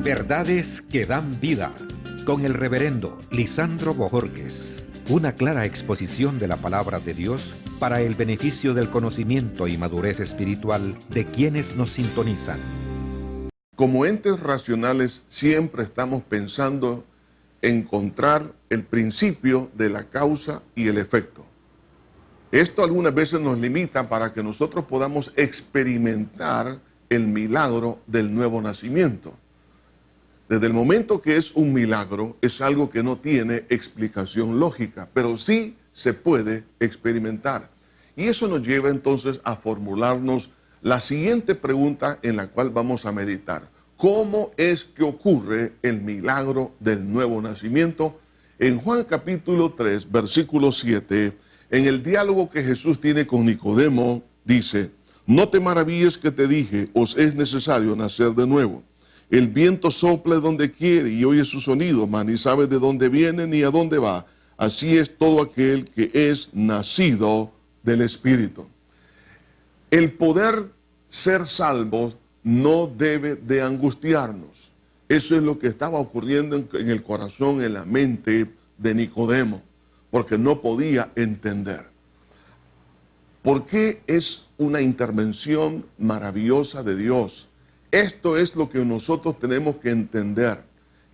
Verdades que dan vida, con el reverendo Lisandro Bojorquez. Una clara exposición de la palabra de Dios para el beneficio del conocimiento y madurez espiritual de quienes nos sintonizan. Como entes racionales siempre estamos pensando en encontrar el principio de la causa y el efecto. Esto algunas veces nos limita para que nosotros podamos experimentar el milagro del nuevo nacimiento. Desde el momento que es un milagro, es algo que no tiene explicación lógica, pero sí se puede experimentar. Y eso nos lleva entonces a formularnos la siguiente pregunta en la cual vamos a meditar. ¿Cómo es que ocurre el milagro del nuevo nacimiento? En Juan capítulo 3, versículo 7, en el diálogo que Jesús tiene con Nicodemo, dice: no te maravilles que te dije, os es necesario nacer de nuevo. El viento sopla donde quiere y oye su sonido, mas ni sabe de dónde viene ni a dónde va. Así es todo aquel que es nacido del Espíritu. El poder ser salvos no debe de angustiarnos. Eso es lo que estaba ocurriendo en el corazón, en la mente de Nicodemo, porque no podía entender. ¿Por qué es una intervención maravillosa de Dios? Esto es lo que nosotros tenemos que entender,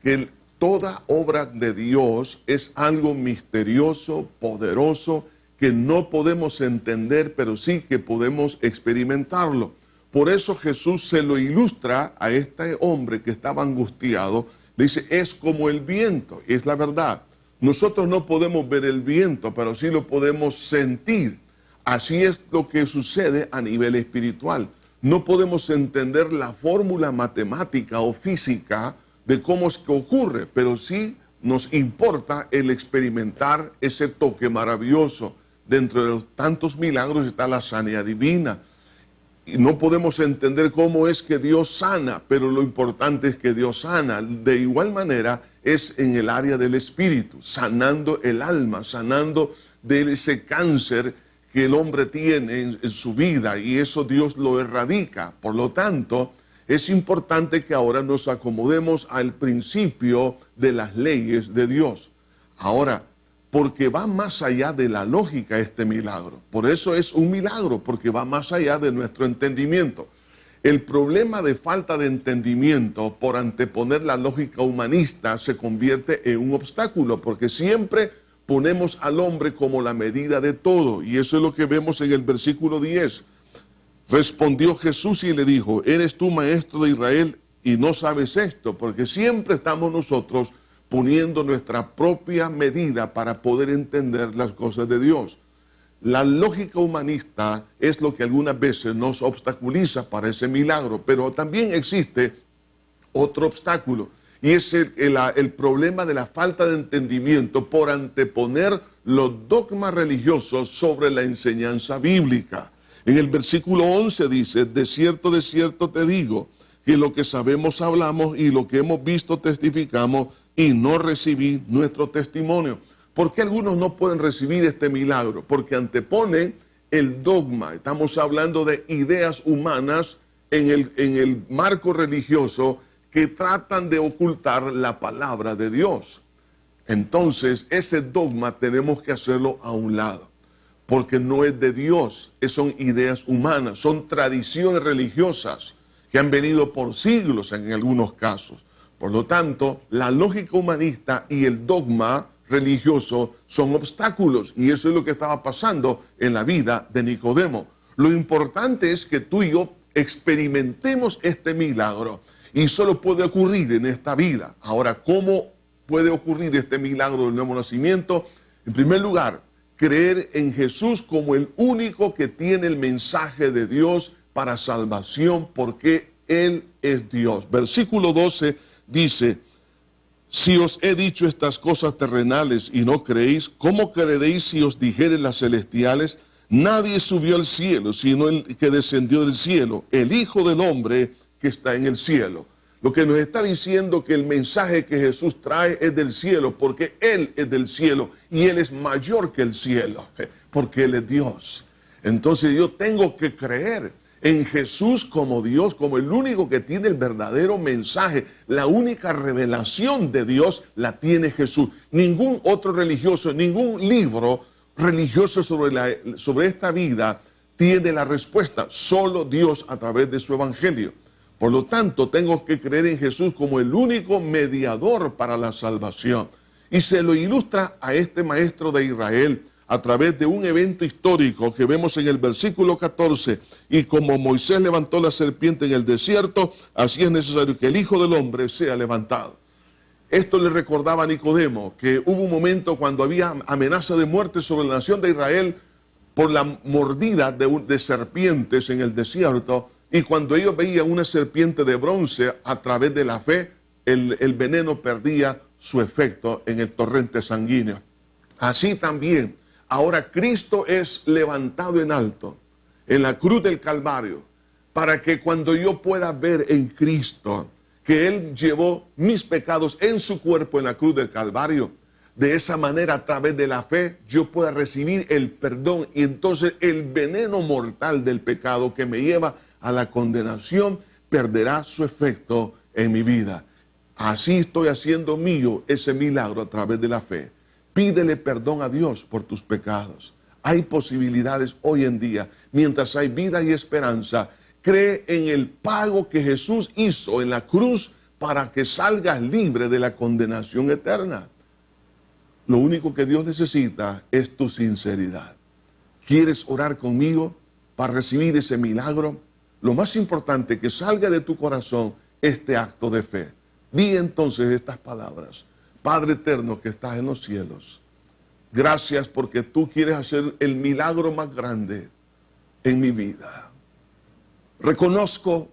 que toda obra de Dios es algo misterioso, poderoso, que no podemos entender, pero sí que podemos experimentarlo. Por eso Jesús se lo ilustra a este hombre que estaba angustiado. Le dice, es como el viento, es la verdad. Nosotros no podemos ver el viento, pero sí lo podemos sentir. Así es lo que sucede a nivel espiritual. No podemos entender la fórmula matemática o física de cómo es que ocurre, pero sí nos importa el experimentar ese toque maravilloso. Dentro de los tantos milagros está la sanidad divina. Y no podemos entender cómo es que Dios sana, pero lo importante es que Dios sana. De igual manera es en el área del espíritu, sanando el alma, sanando de ese cáncer que el hombre tiene en su vida, y eso Dios lo erradica. Por lo tanto, es importante que ahora nos acomodemos al principio de las leyes de Dios. Ahora, porque va más allá de la lógica este milagro. Por eso es un milagro, porque va más allá de nuestro entendimiento. El problema de falta de entendimiento por anteponer la lógica humanista se convierte en un obstáculo, porque siempre ponemos al hombre como la medida de todo, y eso es lo que vemos en el versículo 10. Respondió Jesús y le dijo, ¿eres tú maestro de Israel y no sabes esto? Porque siempre estamos nosotros poniendo nuestra propia medida para poder entender las cosas de Dios. La lógica humanista es lo que algunas veces nos obstaculiza para ese milagro, pero también existe otro obstáculo. Y es el problema de la falta de entendimiento por anteponer los dogmas religiosos sobre la enseñanza bíblica. En el versículo 11 dice, de cierto te digo, que lo que sabemos hablamos y lo que hemos visto testificamos y no recibí nuestro testimonio. ¿Por qué algunos no pueden recibir este milagro? Porque anteponen el dogma. Estamos hablando de ideas humanas en el marco religioso que tratan de ocultar la palabra de Dios. Entonces, ese dogma tenemos que hacerlo a un lado, porque no es de Dios, son ideas humanas, son tradiciones religiosas que han venido por siglos en algunos casos. Por lo tanto, la lógica humanista y el dogma religioso son obstáculos, y eso es lo que estaba pasando en la vida de Nicodemo. Lo importante es que tú y yo experimentemos este milagro. Y solo puede ocurrir en esta vida. Ahora, ¿cómo puede ocurrir este milagro del nuevo nacimiento? En primer lugar, creer en Jesús como el único que tiene el mensaje de Dios para salvación, porque Él es Dios. Versículo 12 dice, si os he dicho estas cosas terrenales y no creéis, ¿cómo creeréis si os dijere las celestiales? Nadie subió al cielo, sino el que descendió del cielo, el Hijo del Hombre que está en el cielo. Lo que nos está diciendo que el mensaje que Jesús trae es del cielo, porque Él es del cielo y Él es mayor que el cielo, porque Él es Dios. Entonces yo tengo que creer en Jesús como Dios, como el único que tiene el verdadero mensaje. La única revelación de Dios la tiene Jesús. Ningún otro religioso, ningún libro religioso sobre esta vida tiene la respuesta. Solo Dios a través de su evangelio. Por lo tanto, tengo que creer en Jesús como el único mediador para la salvación. Y se lo ilustra a este maestro de Israel a través de un evento histórico que vemos en el versículo 14. Y como Moisés levantó la serpiente en el desierto, así es necesario que el Hijo del Hombre sea levantado. Esto le recordaba a Nicodemo que hubo un momento cuando había amenaza de muerte sobre la nación de Israel por la mordida de serpientes en el desierto. Y cuando ellos veían una serpiente de bronce, a través de la fe, el veneno perdía su efecto en el torrente sanguíneo. Así también, ahora Cristo es levantado en alto, en la cruz del Calvario, para que cuando yo pueda ver en Cristo que Él llevó mis pecados en su cuerpo en la cruz del Calvario, de esa manera, a través de la fe, yo pueda recibir el perdón y entonces el veneno mortal del pecado que me lleva a la condenación perderá su efecto en mi vida. Así estoy haciendo mío ese milagro a través de la fe. Pídele perdón a Dios por tus pecados. Hay posibilidades hoy en día. Mientras hay vida y esperanza, cree en el pago que Jesús hizo en la cruz para que salgas libre de la condenación eterna. Lo único que Dios necesita es tu sinceridad. ¿Quieres orar conmigo para recibir ese milagro? Lo más importante es que salga de tu corazón este acto de fe. Di entonces estas palabras. Padre eterno que estás en los cielos, gracias porque tú quieres hacer el milagro más grande en mi vida. Reconozco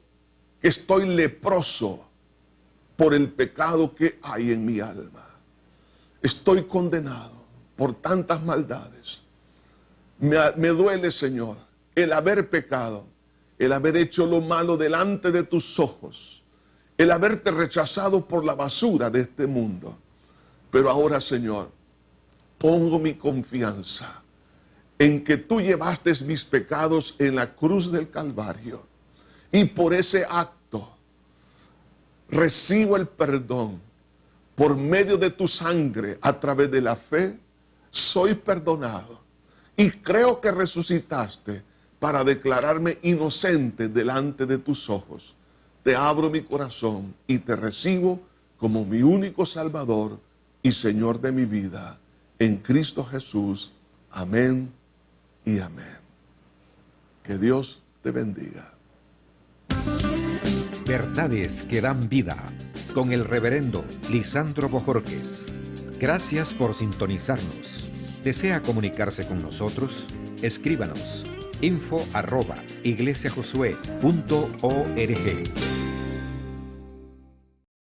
que estoy leproso por el pecado que hay en mi alma. Estoy condenado por tantas maldades. Me duele, Señor, el haber pecado, el haber hecho lo malo delante de tus ojos, el haberte rechazado por la basura de este mundo. Pero ahora, Señor, pongo mi confianza en que tú llevaste mis pecados en la cruz del Calvario. Y por ese acto recibo el perdón. Por medio de tu sangre, a través de la fe, soy perdonado. Y creo que resucitaste para declararme inocente delante de tus ojos. Te abro mi corazón y te recibo como mi único Salvador y Señor de mi vida. En Cristo Jesús. Amén y amén. Que Dios te bendiga. Verdades que dan vida, con el reverendo Lisandro Bojorquez. Gracias por sintonizarnos. ¿Desea comunicarse con nosotros? Escríbanos info@iglesiajosué.org.